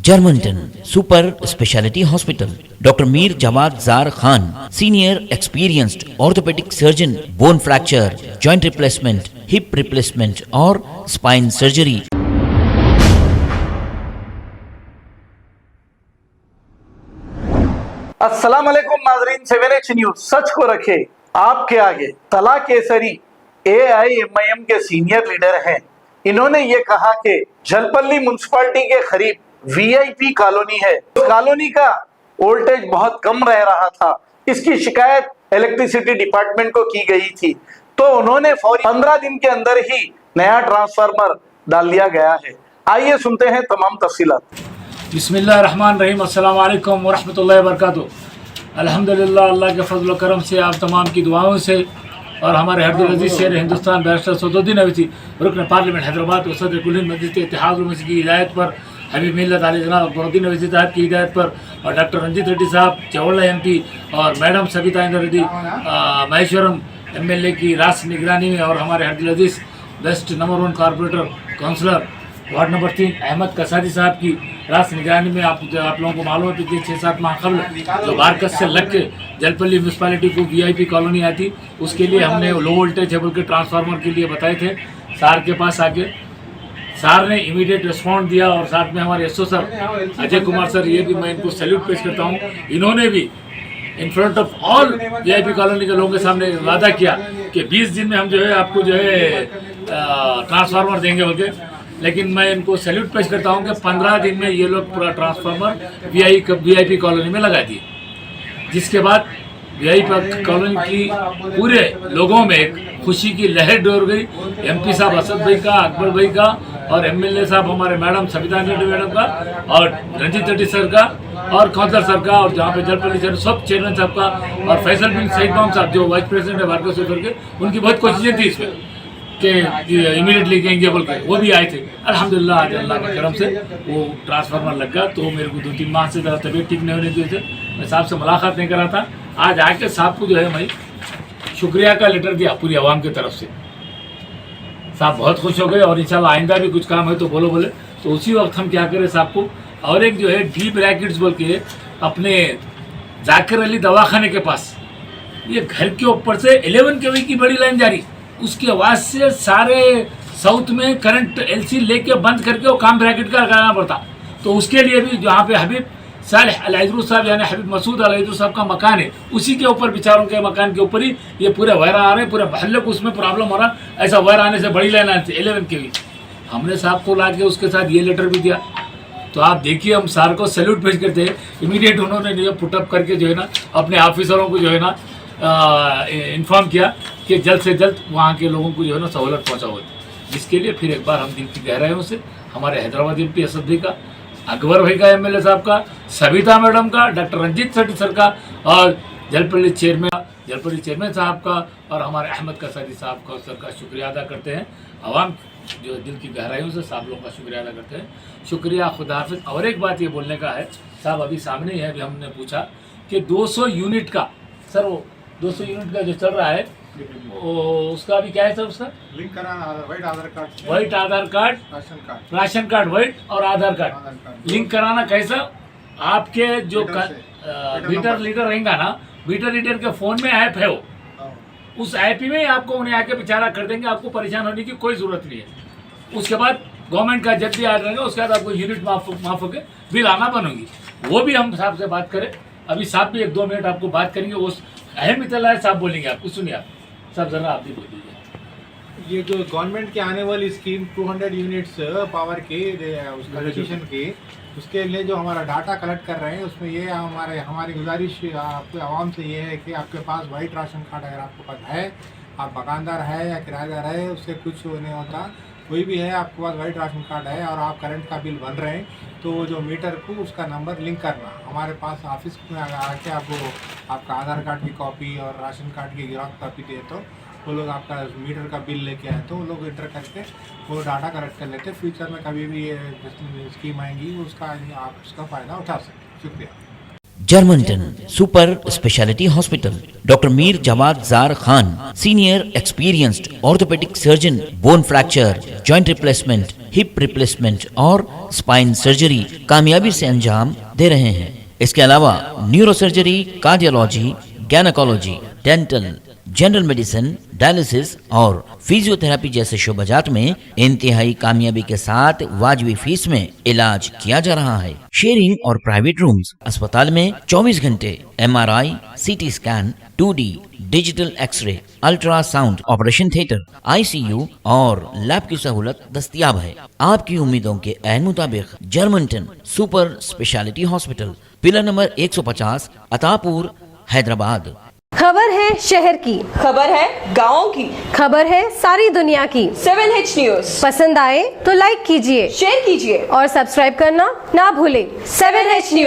Germantown Super Speciality Hospital. Dr. Mir Jawad Zar Khan, senior experienced orthopedic surgeon, bone fracture, joint replacement, hip replacement or spine surgery. अस्सलाम वालेकुम नाजरीन, 7H news सच को रखे आपके आगे। तला केसरी AIMIM के सीनियर लीडर हैं। इन्होंने ये कहा कि जलपल्ली म्युनिसिपालिटी के करीब VIP कॉलोनी है, उस कॉलोनी का वोल्टेज बहुत कम रह रहा था। इसकी शिकायत इलेक्ट्रिसिटी डिपार्टमेंट को की गई थी, तो उन्होंने फौरी 15 दिन के अंदर ही नया ट्रांसफार्मर डाल दिया गया है। आइए सुनते हैं तमाम तफसीलात। बिस्मिल्लाहिर्रहमानिर्रहीम, अस्सलाम वालेकुम वरहमतुल्लाहि वबरकातुहू। अल्हम्दुलिल्लाह, अल्लाह के फजल करम से, आप तमाम की दुआओं से और हमारे हरदिल अजीज शेर हिंदुस्तान बैरिस्टर सदुद्दीन अवैसी, रुकन पार्लियामेंट हैदराबाद और सदर कुल हिंद मजलिस इत्तेहाद उलमा की हिदायत पर, हबीब मिल्लत आले जनाब अकबरुद्दीन अवैसी साहब की हिदायत पर और डॉक्टर रंजीत रेड्डी साहब चवल्ला MP और मैडम सबिता इंदर रेड्डी महेश्वरम MLA की रास निगरानी में और हमारे हरदिल अजीज best number 1 corporator councillor ward number 3 Ahmed Kasari साहब की रास निगरानी में आप लोगों को मालूम है पिछले 6-7 माह कबल जो बारकस से लग के जलपल्ली म्यूनसिपालिटी को VIP कॉलोनी आती, उसके लिए हमने लो वोल्टेज केबल के ट्रांसफार्मर के लिए बताए थे। सार के पास आके सार ने इमीडिएट रिस्पॉन्ड दिया और साथ में हमारे SO sir Ajay Kumar sir, ये भी मैं इनको सैल्यूट पेश करता हूँ। इन्होंने भी in front of all VIP colony के लोगों के सामने वादा किया कि 20 दिन में हम जो है आपको जो है ट्रांसफार्मर देंगे बोल। लेकिन मैं इनको सैल्यूट पेश करता हूं कि 15 दिन में ये लोग पूरा ट्रांसफार्मर VIP कॉलोनी में लगा दिए, जिसके बाद VIP कॉलोनी की पूरे लोगों में एक खुशी की लहर डोर गई। MP साहब असद भाई का, अकबर भाई का और MLA साहब हमारे मैडम सबिता रेड्डी मैडम का और रंजीत रेड्डी सर का और काउंसलर सर का और जहाँ पे जलपल्ली सर सब चेयरमैन साहब का और फैसल बिन सईद माम साहब जो वाइस प्रेसिडेंट है भारत सर के, उनकी बहुत कोशिशें थी इसमें कि इमीडिएटली कहेंगे बोल के, वो भी आए थे। अल्हम्दुलिल्लाह आज अल्लाह के करम से वो ट्रांसफार्मर लग गया। तो मेरे को 2-3 माह से ज़रा तबीयत ठीक नहीं होने दी थी, मैं साहब से मुलाकात नहीं करा था। आज आके साहब को जो है मैं शुक्रिया का लेटर दिया पूरी आवाम की तरफ से। साहब बहुत खुश हो गए और इंशाल्लाह आइंदा भी कुछ काम है तो बोले। तो उसी वक्त हम क्या करें साहब को, और एक जो है डी ब्रैकेट्स बोल के अपने जाकिर अली दवाखाने के पास, ये घर के ऊपर से 11 kV की बड़ी लाइन जारी, उसकी आवाज़ से सारे साउथ में करंट LC लेके बंद करके वो काम ब्रैकेट का लगाना पड़ता। तो उसके लिए भी जहाँ पे हबीब सालेह अल-इद्रूस साहब यानी हबीब मसूद अल-इद्रूस साहब का मकान है, उसी के ऊपर बेचारों के मकान के ऊपर ही ये पूरे वायर आ रहे हैं, पूरे महल्ले को उसमें प्रॉब्लम हो रहा। ऐसा वायर आने से बड़ी लाइन आती 11 kV। हमने साहब को ला के उसके साथ ये लेटर भी दिया। तो आप देखिए, हम सार को सैल्यूट पेश करते हैं। इमीडिएट उन्होंने पुटअप करके जो है ना अपने ऑफिसरों को जो है ना इन्फॉर्म किया कि जल्द से जल्द वहाँ के लोगों को जो है ना सहूलत पहुँचाओ। जिसके लिए फिर एक बार हम दिल की गहराइयों से हमारे हैदराबाद MP असद भाई का, अकबर भाई का, MLA साहब का, सबिता मैडम का, डॉक्टर रंजीत रेड्डी सर का और जलपल्ली चेयरमैन साहब का और हमारे अहमद कसारी साहब का सर का शुक्रिया अदा करते हैं। आवाम जो दिल की गहराइयों से साहब लोगों का शुक्रिया अदा करते हैं। शुक्रिया, खुदा हाफिज़। और एक बात ये बोलने का है साहब, अभी सामने ही है, अभी हमने पूछा कि 200 यूनिट का सर, वो 200 यूनिट का जो चल रहा है वो उसका अभी क्या है सर, उसका लिंक कराना, वाइट आधार कार्ड, राशन कार्ड वाइट और आधार कार्ड लिंक कराना। कैसा आपके जो मीटर लीटर रहेगा ना, मीटर लीटर के फ़ोन में ऐप है, वो उस ऐप में ही आपको उन्हें आके बेचारा कर देंगे, आपको परेशान होने की कोई ज़रूरत नहीं है। उसके बाद गवर्नमेंट का जब भी आर्डर रहेगा उसके बाद आपको यूनिट माफ होकर बिल आना बंद होगी। वो भी हम साहब से बात करें, अभी साहब भी 1-2 मिनट आपको बात करेंगे। उस अहम इतला है साहब बोलेंगे, आपको सुनिए आप साहब, ज़रा आप भी बोल दीजिए। ये जो गवर्नमेंट की आने वाली स्कीम 200 यूनिट्स पावर के उसका रजिस्ट्रेशन के, उसके लिए जो हमारा डाटा कलेक्ट कर रहे हैं, उसमें ये हमारी गुजारिश आपके आवाम से ये है कि आपके पास वाइट राशन कार्ड अगर आपके पास है, आप मकानदार है या किराएदार है, उससे कुछ नहीं होता, कोई भी है आपके पास वाइट राशन कार्ड है और आप करंट का बिल भर रहे हैं, तो जो मीटर को उसका नंबर लिंक करना, हमारे पास ऑफिस में आके आपको आपका आधार कार्ड की कॉपी और राशन कार्ड की ज़ेरॉक्स कॉपी दे, तो वो लोग आपका मीटर का बिल लेके आए तो वो लोग इंटर करके वो डाटा कलेक्ट कर लेते। फ्यूचर में कभी भी ये स्कीम आएंगी उसका आप उसका फ़ायदा उठा सकते। शुक्रिया। Germantown Super Speciality Hospital. Dr. Mir Jawad Zar Khan, senior experienced orthopedic surgeon, bone fracture, joint replacement, hip replacement और स्पाइन सर्जरी कामयाबी से अंजाम दे रहे हैं। इसके अलावा neuro surgery, cardiology, gynaecology, dental, general medicine, dialysis और फिजियोथेरेपी जैसे शोबाजात में इंतहाई कामयाबी के साथ वाजबी फीस में इलाज किया जा रहा है। शेयरिंग और प्राइवेट रूम्स, अस्पताल में 24 घंटे MRI, CT scan, 2D digital x-ray, ultrasound, operation theatre, ICU और लैब की सहूलत दस्तयाब है। आपकी उम्मीदों के ऐन मुताबिक Germanten super speciality hospital, pillar number 150, Attapur, Hyderabad. खबर है शहर की, खबर है गाँव की, खबर है सारी दुनिया की। 7H न्यूज पसंद आए तो लाइक कीजिए, शेयर कीजिए और सब्सक्राइब करना ना भूलें। 7H news.